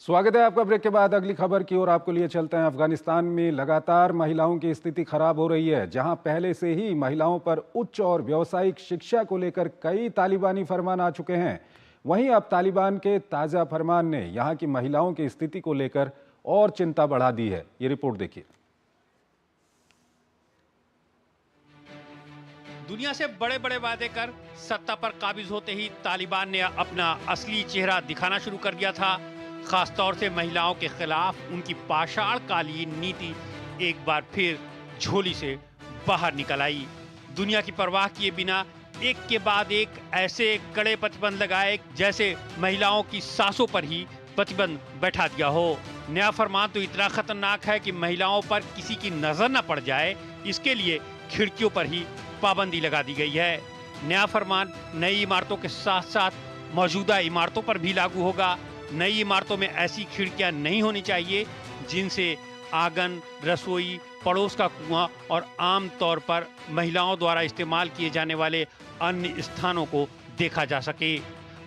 स्वागत है आपका। ब्रेक के बाद अगली खबर की ओर आपको लिए चलते हैं। अफगानिस्तान में लगातार महिलाओं की स्थिति खराब हो रही है। जहां पहले से ही महिलाओं पर उच्च और व्यावसायिक शिक्षा को लेकर कई तालिबानी फरमान आ चुके हैं, वहीं अब तालिबान के ताज़ा फरमान ने यहां की महिलाओं की स्थिति को लेकर और चिंता बढ़ा दी है। ये रिपोर्ट देखिए। दुनिया से बड़े बड़े वादे कर सत्ता पर काबिज होते ही तालिबान ने अपना असली चेहरा दिखाना शुरू कर दिया था। खास तौर से महिलाओं के खिलाफ उनकी पाषाणकालीन नीति एक बार फिर झोली से बाहर निकल आई। दुनिया की परवाह किए बिना एक के बाद एक ऐसे कड़े प्रतिबंध लगाए जैसे महिलाओं की सांसों पर ही प्रतिबंध बैठा दिया हो। नया फरमान तो इतना खतरनाक है कि महिलाओं पर किसी की नजर न पड़ जाए, इसके लिए खिड़कियों पर ही पाबंदी लगा दी गई है। नया फरमान नई इमारतों के साथ साथ मौजूदा इमारतों पर भी लागू होगा। नई इमारतों में ऐसी खिड़कियां नहीं होनी चाहिए जिनसे आंगन, रसोई, पड़ोस का कुआं और आम तौर पर महिलाओं द्वारा इस्तेमाल किए जाने वाले अन्य स्थानों को देखा जा सके।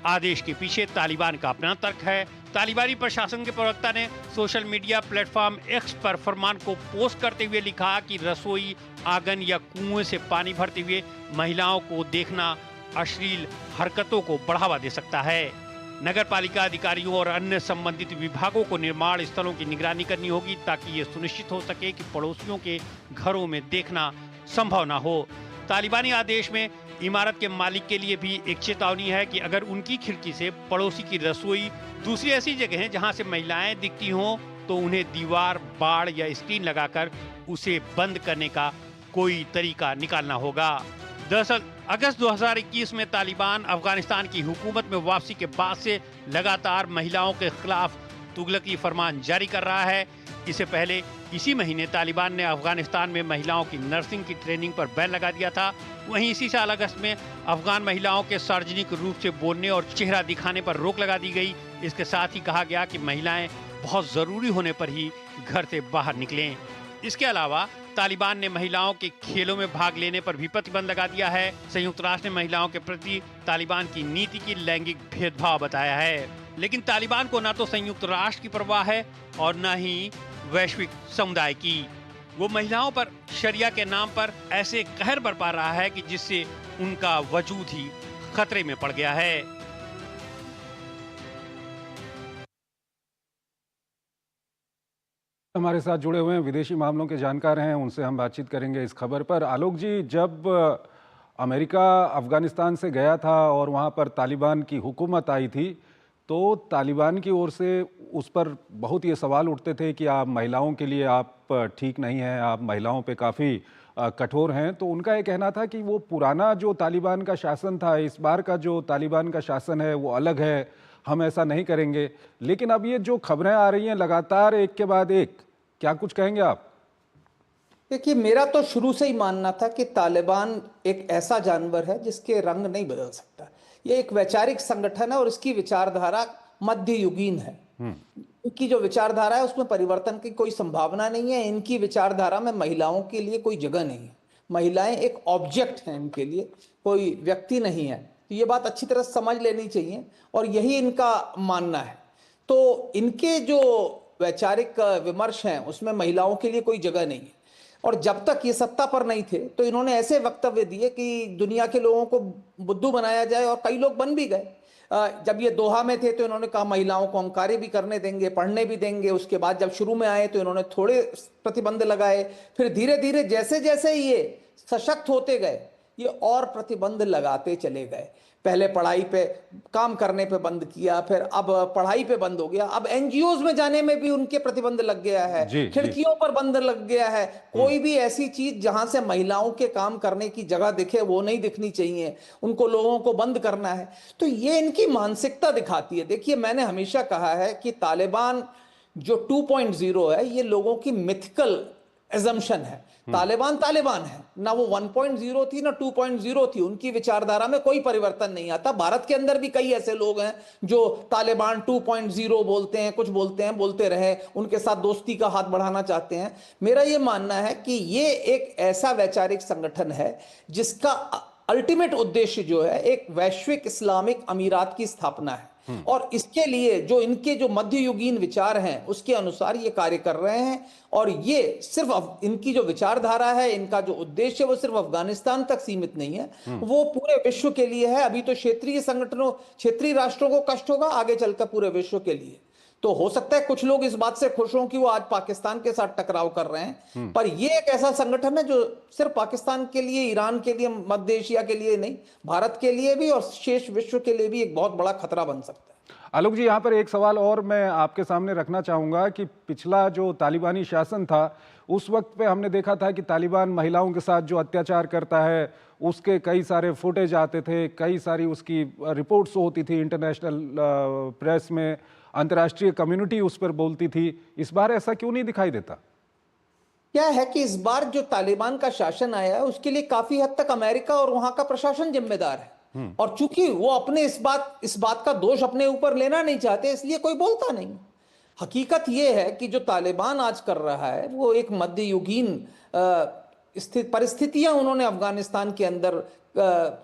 आदेश के पीछे तालिबान का अपना तर्क है। तालिबानी प्रशासन के प्रवक्ता ने सोशल मीडिया प्लेटफॉर्म एक्स पर फरमान को पोस्ट करते हुए लिखा कि रसोई, आंगन या कुएं से पानी भरते हुए महिलाओं को देखना अश्लील हरकतों को बढ़ावा दे सकता है। नगर पालिका अधिकारियों और अन्य संबंधित विभागों को निर्माण स्थलों की निगरानी करनी होगी ताकि ये सुनिश्चित हो सके कि पड़ोसियों के घरों में देखना संभव न हो। तालिबानी आदेश में इमारत के मालिक के लिए भी एक चेतावनी है कि अगर उनकी खिड़की से पड़ोसी की रसोई, दूसरी ऐसी जगह जहां से महिलाएं दिखती हों, तो उन्हें दीवार, बाड़ या स्क्रीन लगाकर उसे बंद करने का कोई तरीका निकालना होगा। दरअसल अगस्त 2021 में तालिबान अफगानिस्तान की हुकूमत में वापसी के बाद से लगातार महिलाओं के खिलाफ तुगलकी फरमान जारी कर रहा है। इससे पहले इसी महीने तालिबान ने अफगानिस्तान में महिलाओं की नर्सिंग की ट्रेनिंग पर बैन लगा दिया था। वहीं इसी साल अगस्त में अफगान महिलाओं के सार्वजनिक रूप से बोलने और चेहरा दिखाने पर रोक लगा दी गई। इसके साथ ही कहा गया कि महिलाएं बहुत जरूरी होने पर ही घर से बाहर निकलें। इसके अलावा तालिबान ने महिलाओं के खेलों में भाग लेने पर भी प्रतिबंध लगा दिया है। संयुक्त राष्ट्र ने महिलाओं के प्रति तालिबान की नीति की लैंगिक भेदभाव बताया है। लेकिन तालिबान को न तो संयुक्त राष्ट्र की परवाह है और न ही वैश्विक समुदाय की। वो महिलाओं पर शरिया के नाम पर ऐसे कहर बरपा रहा है कि जिससे उनका वजूद ही खतरे में पड़ गया है। हमारे साथ जुड़े हुए हैं विदेशी मामलों के जानकार हैं, उनसे हम बातचीत करेंगे इस खबर पर। आलोक जी, जब अमेरिका अफगानिस्तान से गया था और वहां पर तालिबान की हुकूमत आई थी, तो तालिबान की ओर से उस पर बहुत ये सवाल उठते थे कि आप महिलाओं के लिए आप ठीक नहीं हैं, आप महिलाओं पे काफ़ी कठोर हैं। तो उनका ये कहना था कि वो पुराना जो तालिबान का शासन था, इस बार का जो तालिबान का शासन है वो अलग है, हम ऐसा नहीं करेंगे। लेकिन अब ये जो खबरें आ रही हैं लगातार एक के बाद एक, क्या कुछ कहेंगे आप? देखिए, मेरा तो शुरू से ही मानना था कि तालिबान एक ऐसा जानवर है जिसके रंग नहीं बदल सकता। ये एक वैचारिक संगठन है और इसकी विचारधारा मध्ययुगीन है। इनकी जो विचारधारा है उसमें परिवर्तन की कोई संभावना नहीं है। इनकी विचारधारा में महिलाओं के लिए कोई जगह नहीं है। महिलाएं एक ऑब्जेक्ट हैं, इनके लिए कोई व्यक्ति नहीं है। तो ये बात अच्छी तरह समझ लेनी चाहिए और यही इनका मानना है। तो इनके जो वैचारिक विमर्श हैं उसमें महिलाओं के लिए कोई जगह नहीं है। और जब तक ये सत्ता पर नहीं थे तो इन्होंने ऐसे वक्तव्य दिए कि दुनिया के लोगों को बुद्धू बनाया जाए, और कई लोग बन भी गए। जब ये दोहा में थे तो इन्होंने कहा महिलाओं को हम कार्य भी करने देंगे, पढ़ने भी देंगे। उसके बाद जब शुरू में आए तो इन्होंने थोड़े प्रतिबंध लगाए, फिर धीरे धीरे जैसे जैसे ये सशक्त होते गए ये और प्रतिबंध लगाते चले गए। पहले पढ़ाई पे काम करने पे बंद किया, फिर अब पढ़ाई पे बंद हो गया, अब एनजीओज में जाने में भी उनके प्रतिबंध लग गया है, खिड़कियों पर बंद लग गया है। कोई भी ऐसी चीज जहां से महिलाओं के काम करने की जगह दिखे वो नहीं दिखनी चाहिए, उनको लोगों को बंद करना है। तो ये इनकी मानसिकता दिखाती है। देखिए, मैंने हमेशा कहा है कि तालिबान जो 2.0 है ये लोगों की मिथिकल एजम्पशन है। तालिबान तालिबान है ना, वो 1.0 थी ना 2.0 थी। उनकी विचारधारा में कोई परिवर्तन नहीं आता। भारत के अंदर भी कई ऐसे लोग हैं जो तालिबान 2.0 बोलते हैं, कुछ बोलते हैं, बोलते रहे, उनके साथ दोस्ती का हाथ बढ़ाना चाहते हैं। मेरा ये मानना है कि ये एक ऐसा वैचारिक संगठन है जिसका अल्टीमेट उद्देश्य जो है एक वैश्विक इस्लामिक अमीरात की स्थापना है। और इसके लिए जो इनके जो मध्ययुगीन विचार हैं उसके अनुसार ये कार्य कर रहे हैं। और ये सिर्फ इनकी जो विचारधारा है, इनका जो उद्देश्य है, वो सिर्फ अफगानिस्तान तक सीमित नहीं है, वो पूरे विश्व के लिए है। अभी तो क्षेत्रीय संगठनों, क्षेत्रीय राष्ट्रों को कष्ट होगा, आगे चलकर पूरे विश्व के लिए। तो हो सकता है कुछ लोग इस बात से खुश हों कि वो आज पाकिस्तान के साथ टकराव कर रहे हैं, पर ये एक ऐसा संगठन है जो सिर्फ पाकिस्तान के लिए, ईरान के लिए, मध्य एशिया के लिए नहीं, भारत के लिए भी और शेष विश्व के लिए भी एक बहुत बड़ा खतरा बन सकता है। आलोक जी, यहाँ पर एक सवाल और मैं आपके सामने रखना चाहूँगा कि पिछला जो तालिबानी शासन था उस वक्त पे हमने देखा था कि तालिबान महिलाओं के साथ जो अत्याचार करता है उसके कई सारे फुटेज आते थे, कई सारी उसकी रिपोर्ट्स होती थी इंटरनेशनल प्रेस में, अंतर्राष्ट्रीय कम्युनिटी उस पर बोलती थी। इस बार ऐसा क्यों नहीं दिखाई देता? क्या है कि इस बार जो तालिबान का शासन आया है उसके लिए काफी हद तक अमेरिका और वहां का प्रशासन जिम्मेदार है। और चूंकि वो अपने इस बात का दोष अपने ऊपर लेना नहीं चाहते, इसलिए कोई बोलता नहीं। हकीकत ये है कि जो तालिबान आज कर रहा है वो एक मध्ययुगीन परिस्थितियां उन्होंने अफगानिस्तान के अंदर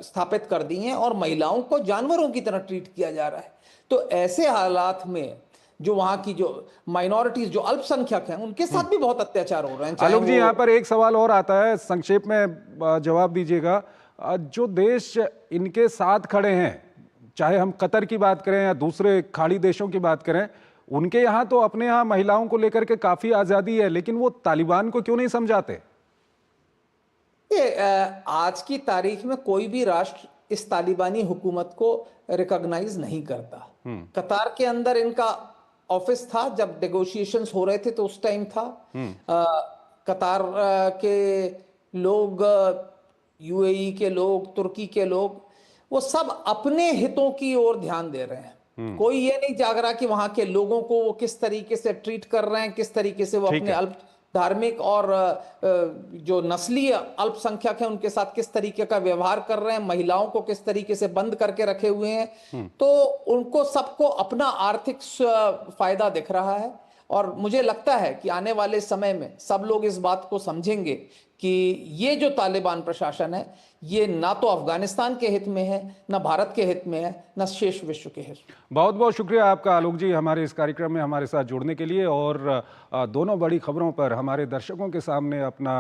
स्थापित कर दी हैं और महिलाओं को जानवरों की तरह ट्रीट किया जा रहा है। तो ऐसे हालात में जो वहां की जो माइनॉरिटीज, जो अल्पसंख्यक हैं, उनके साथ भी बहुत अत्याचार हो रहे हैं। आलोक जी, यहाँ पर एक सवाल और आता है, संक्षेप में जवाब दीजिएगा। जो देश इनके साथ खड़े हैं, चाहे हम कतर की बात करें या दूसरे खाड़ी देशों की बात करें, उनके यहाँ तो अपने यहाँ महिलाओं को लेकर के काफी आजादी है, लेकिन वो तालिबान को क्यों नहीं समझाते? आज की तारीख में कोई भी राष्ट्र इस तालिबानी हुकूमत को रिकॉग्नाइज नहीं करता। कतार के अंदर इनका ऑफिस था, जब नेगोशिएशंस हो रहे थे तो उस टाइम था। कतार के लोग, यूएई के लोग, तुर्की के लोग, वो सब अपने हितों की ओर ध्यान दे रहे हैं। कोई ये नहीं जाग रहा कि वहां के लोगों को वो किस तरीके से ट्रीट कर रहे हैं, किस तरीके से वो अपने अल्प धार्मिक और जो नस्लीय अल्पसंख्यक हैं उनके साथ किस तरीके का व्यवहार कर रहे हैं, महिलाओं को किस तरीके से बंद करके रखे हुए हैं। तो उनको सबको अपना आर्थिक फायदा दिख रहा है। और मुझे लगता है कि आने वाले समय में सब लोग इस बात को समझेंगे कि ये जो तालिबान प्रशासन है ये ना तो अफगानिस्तान के हित में है, ना भारत के हित में है, ना शेष विश्व के हित में। बहुत बहुत शुक्रिया आपका आलोक जी, हमारे इस कार्यक्रम में हमारे साथ जुड़ने के लिए और दोनों बड़ी खबरों पर हमारे दर्शकों के सामने अपना